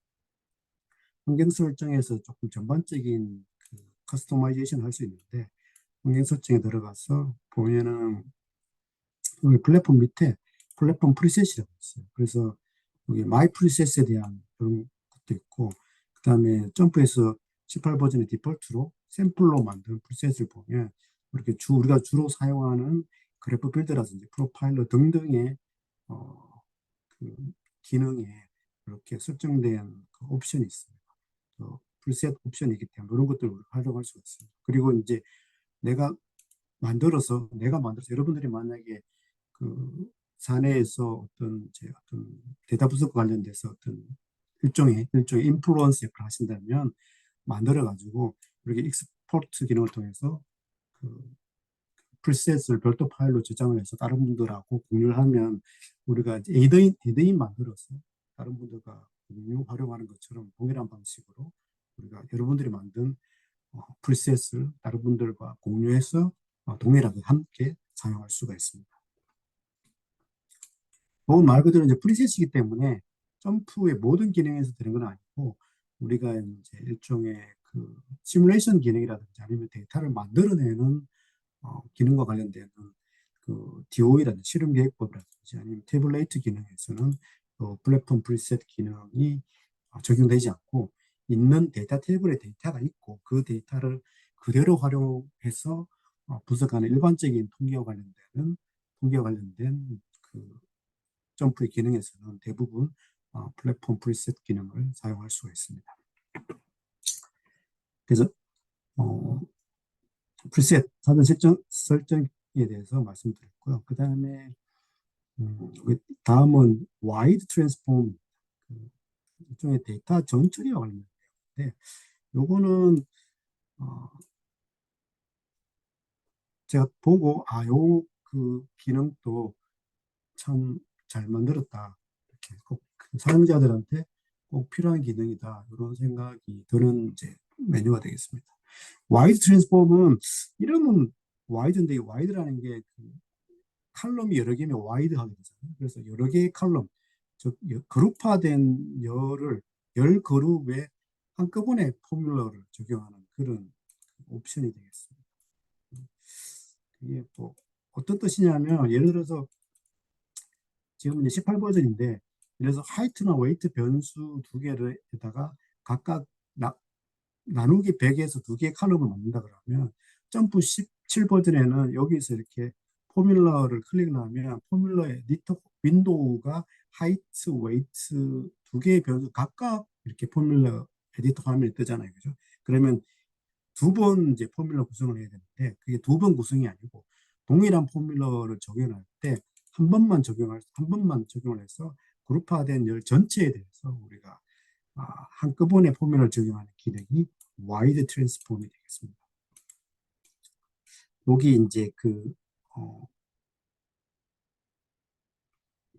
환경 설정에서 조금 전반적인 그 커스터마이제이션 할 수 있는데, 환경 설정에 들어가서 보면은 여기 플랫폼 밑에 플랫폼 프리셋이라고 있어요. 그래서 여기 마이 프리셋에 대한 그런 것도 있고, 그 다음에 점프에서 18 버전의 디폴트로 샘플로 만든 프리셋을 보면 이렇게 우리가 주로 사용하는 그래프 빌드라든지 프로파일러 등등의 그 기능에 이렇게 설정된 그 옵션이 있습니다. 프리셋 옵션이기 때문에 이런 것들을 활용할 수가 있습니다. 그리고 이제 내가 내가 만들어서 여러분들이 만약에 그 사내에서 어떤 데이터 분석과 관련돼서 어떤 일종의 인플루언스 역할을 하신다면 만들어 가지고 이렇게 익스포트 기능을 통해서 그 프리셋을 별도 파일로 저장을 해서 다른 분들하고 공유를 하면 우리가 이제 에드인 만들어서 다른 분들과 공유 활용하는 것처럼 동일한 방식으로 우리가 여러분들이 만든 프리셋을 다른 분들과 공유해서 동일하게 함께 사용할 수가 있습니다. 그건 말 그대로 이제 프리셋이기 때문에 점프의 모든 기능에서 되는 건 아니고, 우리가 이제 일종의 그 시뮬레이션 기능이라든지 아니면 데이터를 만들어내는 기능과 관련된 그 DOE라든지 실험 계획법이라든지 아니면 태블레이트 기능에서는 플랫폼 프리셋 기능이 적용되지 않고, 있는 데이터 테이블에 데이터가 있고 그 데이터를 그대로 활용해서 분석하는 일반적인 통계와 관련된 그 점프의 기능에서는 대부분 플랫폼 프리셋 기능을 사용할 수가 있습니다. 그래서 프리셋 사전 설정에 대해서 말씀드렸고요. 그 다음에 다음은 와이드 트랜스폼, 일종의 데이터 전처리와 관련된 내용인데, 요거는 제가 보고 요 그 기능도 참 잘 만들었다, 이렇게 꼭 사용자들한테 꼭 필요한 기능이다, 이런 생각이 드는 이제 메뉴가 되겠습니다. 와이드 트랜스폼은 이름은 와이드인데, 이 와이드라는 게 칼럼이 여러 개면 와이드하게 되잖아요. 그래서 여러 개의 칼럼, 즉 그룹화된 열 그룹에 한꺼번에 포뮬러를 적용하는 그런 옵션이 되겠습니다. 이게 뭐 어떤 뜻이냐면, 예를 들어서 지금 이제 18 버전인데, 예를 들어서 하이트나 웨이트 변수 두 개를에다가 각각 나누기 100에서 두 개의 칼럼을 만든다 그러면, 점프 17 버전에는 여기서 이렇게 포뮬러를 클릭을 하면 포뮬러 에디터 윈도우가 하이트, 웨이트 두 개의 변수 각각 이렇게 포뮬러 에디터 화면이 뜨잖아요. 그죠? 그러면 두 번 이제 포뮬러 구성을 해야 되는데, 그게 두 번 구성이 아니고 동일한 포뮬러를 적용할 때 한 번만 적용을 해서 그룹화된 열 전체에 대해서 우리가 한꺼번에 포뮬러를 적용하는 기능이 와이드 트랜스폼이 되겠습니다. 여기 이제 어,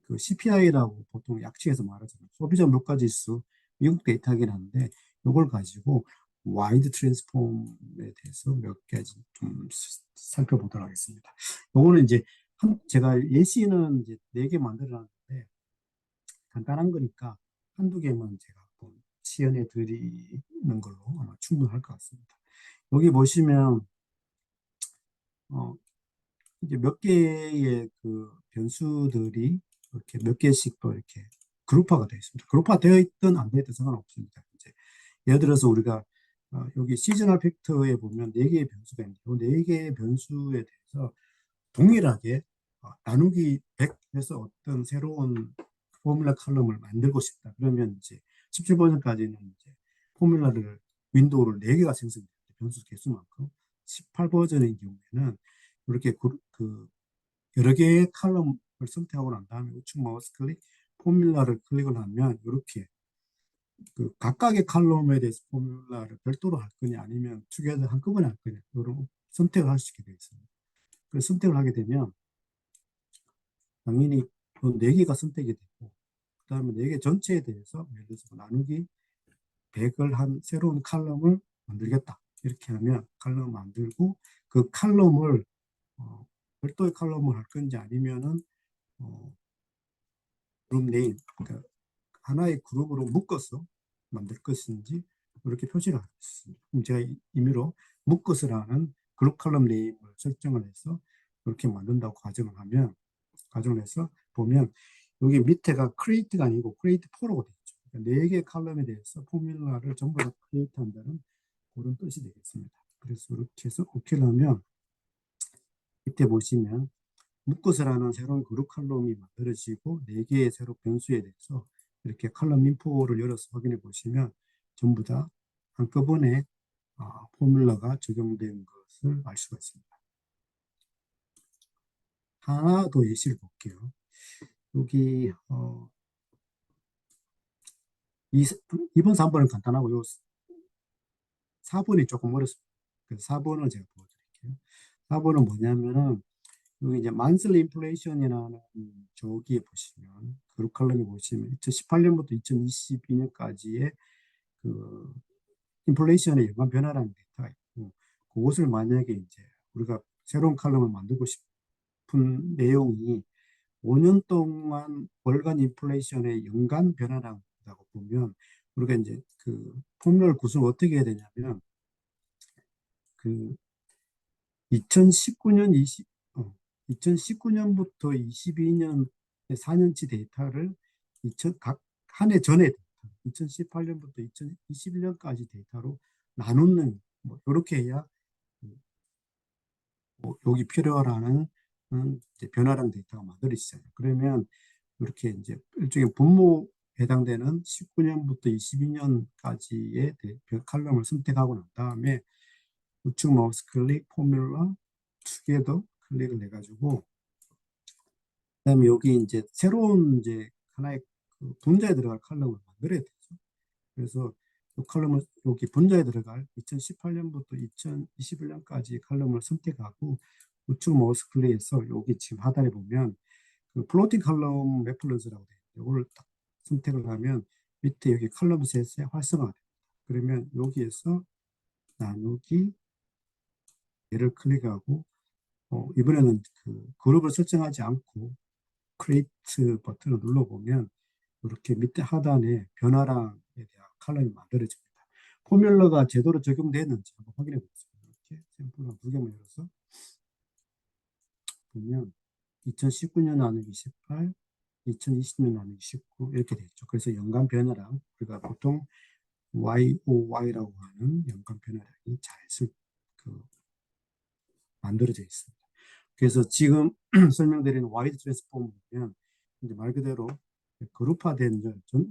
그 CPI라고 보통 약칭해서 말하잖아요. 소비자 물가지수, 미국 데이터긴 한데, 이걸 가지고 와이드 트랜스폼에 대해서 몇 가지 좀 살펴보도록 하겠습니다. 요거는 이제 제가 예시는 이제 4개 만들어 놨는데, 간단한 거니까 한두 개만 제가 한번 시연해 드리는 걸로 아마 충분할 것 같습니다. 여기 보시면 어, 이제 몇 개의 그 변수들이 이렇게 몇 개씩 또 이렇게 그룹화가 되어 있습니다. 그룹화 되어 있든 안 되어 있든 상관없습니다. 이제 예를 들어서 우리가 여기 시즈널 팩터에 보면 4개의 변수가 있는데, 이 4개의 변수에 대해서 동일하게 나누기 100 해서 어떤 새로운 포뮬러 칼럼을 만들고 싶다. 그러면 이제 17버전까지는 이제 포뮬러를 윈도우를 4개가 생성돼요. 변수 개수만큼. 18버전의 경우에는 이렇게 여러 개의 칼럼을 선택하고 난 다음에 우측 마우스 클릭, 포뮬러를 클릭을 하면 이렇게 그 각각의 칼럼에 대해서 포뮬러를 별도로 할 거냐 아니면 투게더 한꺼번에 할 거냐 이런 선택을 할 수 있게 되어 있습니다. 그 선택을 하게 되면 당연히 그 4개가 선택이 되고, 그 다음에 4개 전체에 대해서 예를 들어서 나누기 100을 한 새로운 칼럼을 만들겠다. 이렇게 하면 칼럼 만들고, 그 칼럼을 별도의 칼럼을 할 건지 아니면은 어, 그룹 네임, 그러니까 하나의 그룹으로 묶어서 만들 것인지 이렇게 표시를 하겠습니다. 그럼 제가 임의로 묶어서라는 그룹 칼럼 네임을 설정을 해서 그렇게 만든다고 가정을 해서 보면 여기 밑에가 create가 아니고 create for라고 되어 있죠. 그러니까 4개 칼럼에 대해서 포뮬러를 전부 다 create 한다는 그런 뜻이 되겠습니다. 그래서 이렇게 해서 OK를 하면 밑에 보시면 묶어서라는 새로운 그룹 칼럼이 만들어지고 4개의 새로 변수에 대해서 이렇게 칼럼 인포를 열어서 확인해 보시면 전부 다 한꺼번에 포뮬러가 적용된 것을 알 수가 있습니다. 하나 더 예시를 볼게요. 여기 2번, 3번은 간단하고 요 4번이 조금 어렵습니다. 그래서 4번을 제가 보여드릴게요. 4번은 뭐냐면은 여기 이제 만슬리 인플레이션이라는 저기에 보시면 그룹 칼럼에 보시면 2018년부터 2022년까지의 그 인플레이션의 연간 변화라는 데이터가 있고, 그것을 만약에 이제 우리가 새로운 칼럼을 만들고 싶은 내용이 5년 동안 월간 인플레이션의 연간 변화라고 보면, 우리가 이제 그 포뮬러를 구성을 어떻게 해야 되냐면, 그 2019년 2019년부터 22년 4년치 데이터를 각 한 해 전에 2018년부터 2021년까지 데이터로 나누는 뭐 이렇게 해야 뭐 여기 필요하라는 이제 변화량 데이터가 만들어지잖아요. 그러면 이렇게 이제 일종의 분모 해당되는 19년부터 22년까지의 칼럼을 선택하고 난 다음에 우측 마우스 클릭 포뮬러 투게더 클릭을 해가지고, 그다음에 여기 이제 새로운 이제 하나의 그 분자에 들어갈 칼럼을 만들어야 되죠. 그래서 이 칼럼을 여기 분자에 들어갈 2018년부터 2021년까지 칼럼을 선택하고 우측 마우스 클릭해서 여기 지금 하단에 보면 그 플로팅 칼럼 레퍼런스라고 되어 있어요. 이걸 딱 선택을 하면 밑에 여기 칼럼 셋에 활성화가 됩니다. 그러면 여기에서 나누기 얘를 클릭하고 이번에는 그 그룹을 설정하지 않고 크리에이트 버튼을 눌러보면 이렇게 밑에 하단에 변화량에 대한 칼럼이 만들어집니다. 포뮬러가 제대로 적용되는지 한번 확인해 보겠습니다. 이렇게 샘플을 두 개만 열어서 보면 2019년 나누기 18, 2020년 나누기 19 이렇게 되죠. 그래서 연간 변화량 우리가 보통 YOY라고 하는 연간 변화량이 그, 만들어져 있습니다. 그래서 지금 설명드리는 Y 트랜스폼 보면 이제 말 그대로 그룹화된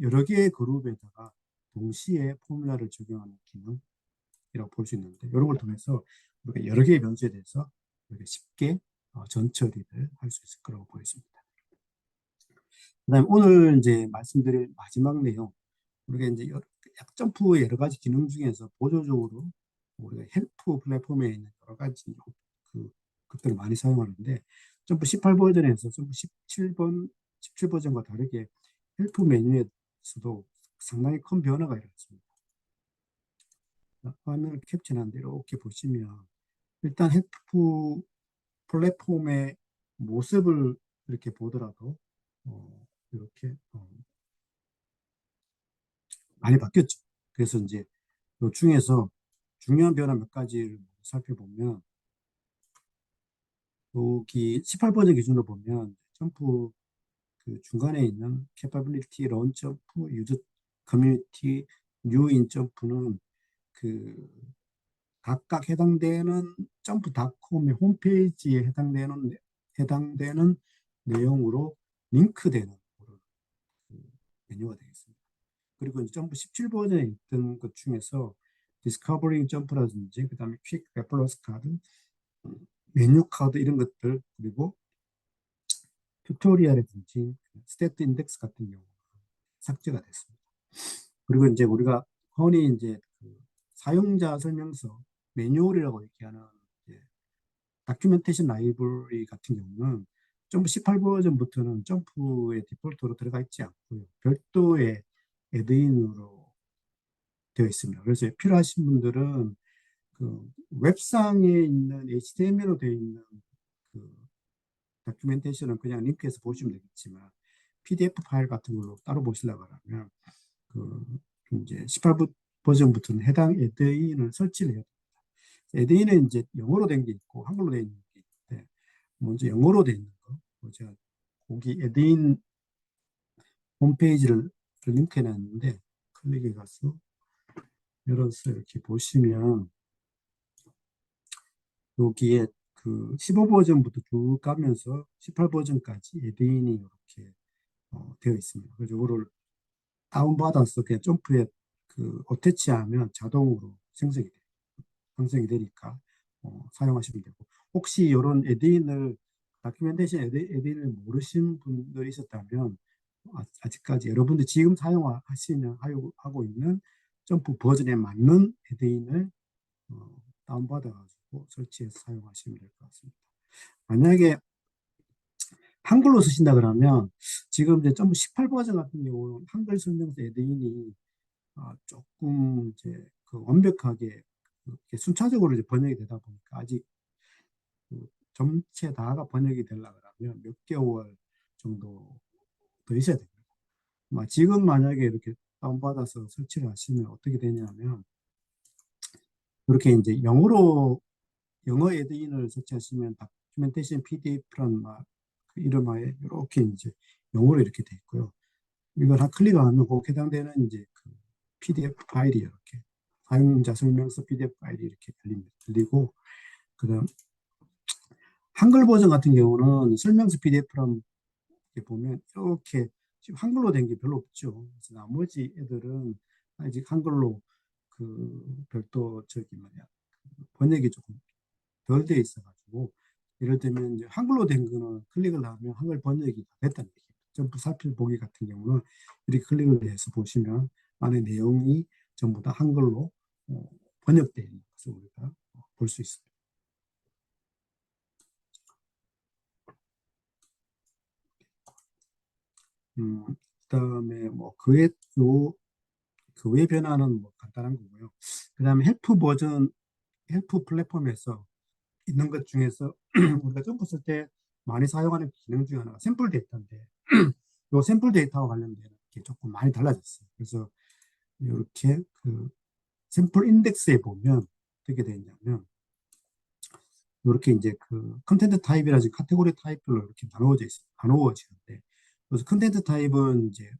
여러 개의 그룹에다가 동시에 포뮬러를 적용하는 기능이라고 볼 수 있는데 이런 걸 통해서 우리가 여러 개의 변수에 대해서 이렇게 쉽게 전처리를 할 수 있을 거라고 보여집니다. 그다음에 오늘 이제 말씀드릴 마지막 내용 우리가 이제 약점프 여러 가지 기능 중에서 보조적으로 우리가 헬프 플랫폼에 있는 여러 가지 것들을 많이 사용하는데 점프 18 버전에서 점프 17 버전과 다르게 헬프 메뉴에서도 상당히 큰 변화가 일어났습니다. 화면을 캡처한 대로 이렇게 보시면 일단 헬프 플랫폼의 모습을 이렇게 보더라도 이렇게 많이 바뀌었죠. 그래서 이제 그 중에서 중요한 변화 몇 가지를 살펴보면 여기 18 버전 기준으로 보면 점프 그 중간에 있는 capability run 점프 유저 커뮤니티 뉴인 점프는 그 각각 해당되는 점프닷컴의 홈페이지에 해당되는 내용으로 링크되는 그런 메뉴가 되겠습니다. 그리고 이제 점프 17 버전에 있던 것 중에서 디스커버링 점프라든지 그다음에 퀵 레퍼런스 카드, 메뉴 카드 이런 것들 그리고 튜토리얼이라든지 스태트 인덱스 같은 경우 삭제가 됐습니다. 그리고 이제 우리가 흔히 이제 그 사용자 설명서 매뉴얼이라고 얘기하는 다큐멘테이션 라이브러리 같은 경우는 점프 18 버전부터는 점프의 디폴트로 들어가 있지 않고요. 별도의 애드인으로 되어 있습니다. 그래서 필요하신 분들은 그 웹상에 있는 HTML로 되어 있는 그 다큐멘테이션은 그냥 링크해서 보시면 되겠지만 PDF 파일 같은 걸로 따로 보시려고 하면 그 이제 18 버전부터는 해당 애드인을 설치를 해야 됩니다. 애드인은 이제 영어로 된 게 있고 한글로 된 게 있는데 먼저 영어로 된 거, 제가 거기 애드인 홈페이지를 링크해 놨는데 클릭해 가서 열어서 이렇게 보시면 여기에 그 15 버전부터 쭉 가면서 18 버전까지 애드인이 이렇게 되어 있습니다. 그래서 이거를 다운받아서 그냥 점프에 그 어태치하면 자동으로 생성이 되니까 사용하시면 되고 혹시 이런 애드인을 다큐멘테이션 애드인을 모르신 분들이 있었다면 아직까지 여러분들 지금 사용하시는 하고 있는 점프 버전에 맞는 애드인을 다운받아가지고 설치해서 사용하시면 될 것 같습니다. 만약에 한글로 쓰신다 그러면 지금 이제 점프 18 버전 같은 경우는 한글 설명서 애드인이 조금 이제 그 완벽하게 순차적으로 이제 번역이 되다 보니까 아직 그 전체 다가 번역이 되려고 하면 몇 개월 정도 더 있어야 됩니다. 지금 만약에 이렇게 다운받아서 설치를 하시면 어떻게 되냐면 그렇게 이제 영어 애드인을 설치하시면 다큐멘테이션 PDF란 그 이름하에 이렇게 이제 영어로 이렇게 돼 있고요. 이걸 한 클릭하면 그 해당되는 이제 그 PDF 파일이 이렇게 사용자 설명서 PDF 파일이 이렇게 열리고 그다음 한글 버전 같은 경우는 설명서 PDF란 이렇게 보면 이렇게 지금 한글로 된 게 별로 없죠. 그래서 나머지 애들은 아직 한글로 그 별도 저기 뭐냐 번역이 조금 덜 돼 있어가지고 예를 들면 이제 한글로 된 거는 클릭을 하면 한글 번역이 다 됐다는 얘기예요. 점프 살펴보기 같은 경우는 이렇게 클릭을 해서 보시면 안에 내용이 전부 다 한글로 번역되어 있는 것을 우리가 볼 수 있습니다. 그다음에 뭐 그 외 변화는 뭐 간단한 거고요. 그다음에 헬프 플랫폼에서 있는 것 중에서 우리가 점프 쓸 때 많이 사용하는 기능 중에 하나가 샘플 데이터인데 요 샘플 데이터와 관련된 게 조금 많이 달라졌어요. 그래서 이렇게 그 샘플 인덱스에 보면 어떻게 되어 있냐면 이렇게 이제 그 컨텐트 타입이라든지 카테고리 타입별로 이렇게 나누어지는데 그래서 컨텐트 타입은 이제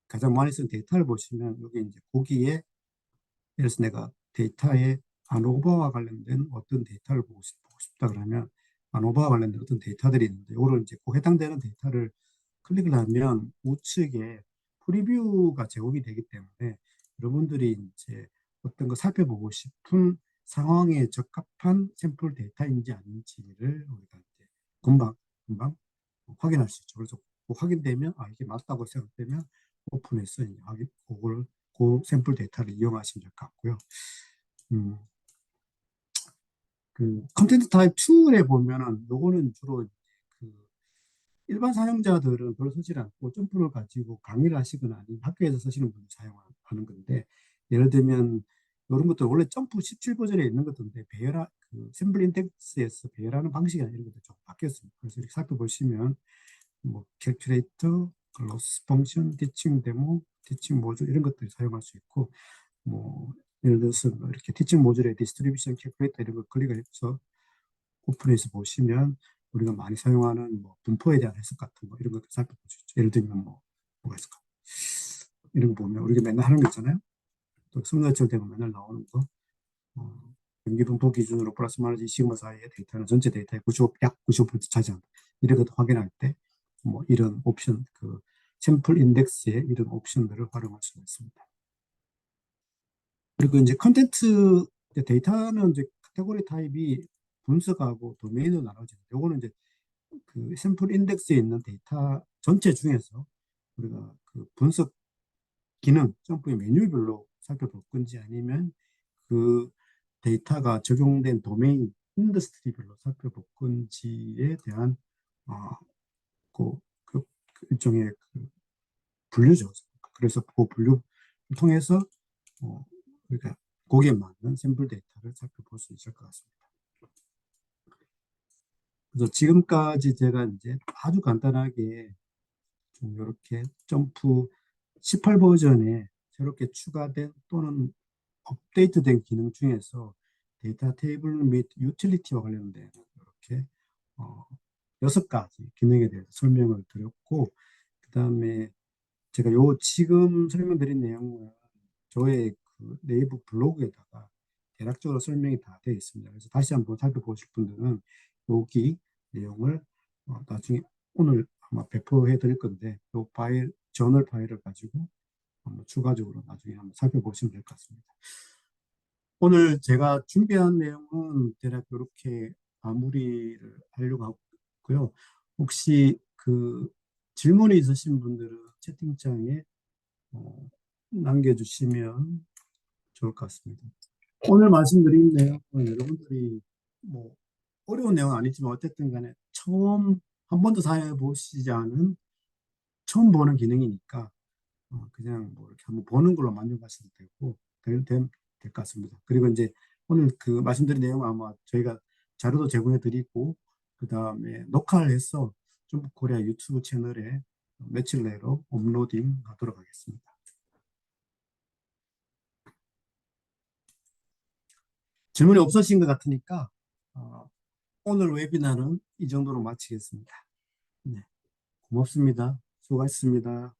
가장 많이 쓴 데이터를 보시면 여기 이제 거기에 예를 들어서 내가 데이터에 안오버와 관련된 어떤 데이터를 보고 싶다 그러면 안오버와 관련된 어떤 데이터들이 있는데 이거를 이제 그 해당되는 데이터를 클릭을 하면 우측에 프리뷰가 제공이 되기 때문에 여러분들이 이제 어떤 거 살펴보고 싶은 상황에 적합한 샘플 데이터인지 아닌지를 우리가 이제 금방 확인할 수 있죠. 그래서 그 확인되면 이게 맞다고 생각되면 오픈해서 이제 그 샘플 데이터를 이용하시면 될 것 같고요. 음, 그 컨텐트 타입 툴에 보면은 요거는 주로 그 일반 사용자들은 별로 쓰지 않고 점프를 가지고 강의를 하시거나 아니면 학교에서 쓰시는 분들 사용하는 건데 예를 들면 이런 것들 원래 점프 17 버전에 있는 것들인데 그 샘플 인덱스에서 배열하는 방식이 아니라 이런 것들 좀 바뀌었습니다. 그래서 이렇게 살펴보시면 뭐 캘큘레이터, 로스 펑션, 티칭 데모, 티칭 모듈 이런 것들을 사용할 수 있고 뭐 예를 들어서 뭐 이렇게 티칭 모듈에 디스트리뷰션 캘큘레이터 이런 걸 클릭해서 오픈해서 보시면 우리가 많이 사용하는 뭐 분포에 대한 해석 같은 거 이런 것들 살펴볼 수 있죠. 예를 들면 뭐가 있을까? 이런 거 보면 우리가 맨날 하는 거 있잖아요. 또 성장철 되면 맨날 나오는 거. 경기 분포 기준으로 플러스 마이너스 시그마 사이의 데이터는 전체 데이터의 약 95% 차지한다. 이런 것도 확인할 때 뭐 이런 옵션, 그 샘플 인덱스의 이런 옵션들을 활용할 수가 있습니다. 그리고 이제 컨텐트 데이터는 이제 카테고리 타입이 분석하고 도메인으로 나눠지는데 요거는 이제 그 샘플 인덱스에 있는 데이터 전체 중에서 우리가 그 분석 기능, 점프의 메뉴별로 살펴볼 건지 아니면 그 데이터가 적용된 도메인, 인더스트리별로 살펴볼 건지에 대한 어, 그, 그 일종의 그 분류죠. 그래서 그 분류 통해서 우리가 거기에 맞는 샘플 데이터를 살펴볼 수 있을 것 같습니다. 그래서 지금까지 제가 이제 아주 간단하게 좀 이렇게 점프 18 버전에 새롭게 추가된 또는 업데이트된 기능 중에서 데이터 테이블 및 유틸리티와 관련된 이렇게 어, 6가지 기능에 대해서 설명을 드렸고 그 다음에 제가 지금 설명드린 내용은 저의 그 네이버 블로그에다가 대략적으로 설명이 다 되어 있습니다. 그래서 다시 한번 살펴보실 분들은 여기 내용을 나중에 오늘 아마 배포해 드릴 건데 이 파일, 저널 파일을 가지고 한번 추가적으로 나중에 한번 살펴보시면 될 것 같습니다. 오늘 제가 준비한 내용은 대략 이렇게 마무리를 하려고 하고요. 혹시 그 질문이 있으신 분들은 채팅창에 남겨주시면 좋을 것 같습니다. 오늘 말씀드린 내용은 여러분들이 뭐 어려운 내용은 아니지만 어쨌든 간에 한 번도 사용해 보시지 않은 처음 보는 기능이니까 그냥 뭐 이렇게 한번 보는 걸로 만족하셔도 되고 될 것 같습니다. 그리고 이제 오늘 그 말씀드린 내용 아마 저희가 자료도 제공해 드리고 그 다음에 녹화를 해서 중국 코리아 유튜브 채널에 며칠 내로 업로딩 하도록 하겠습니다. 질문이 없으신 것 같으니까 오늘 웨비나는 이 정도로 마치겠습니다. 네, 고맙습니다. 수고하셨습니다.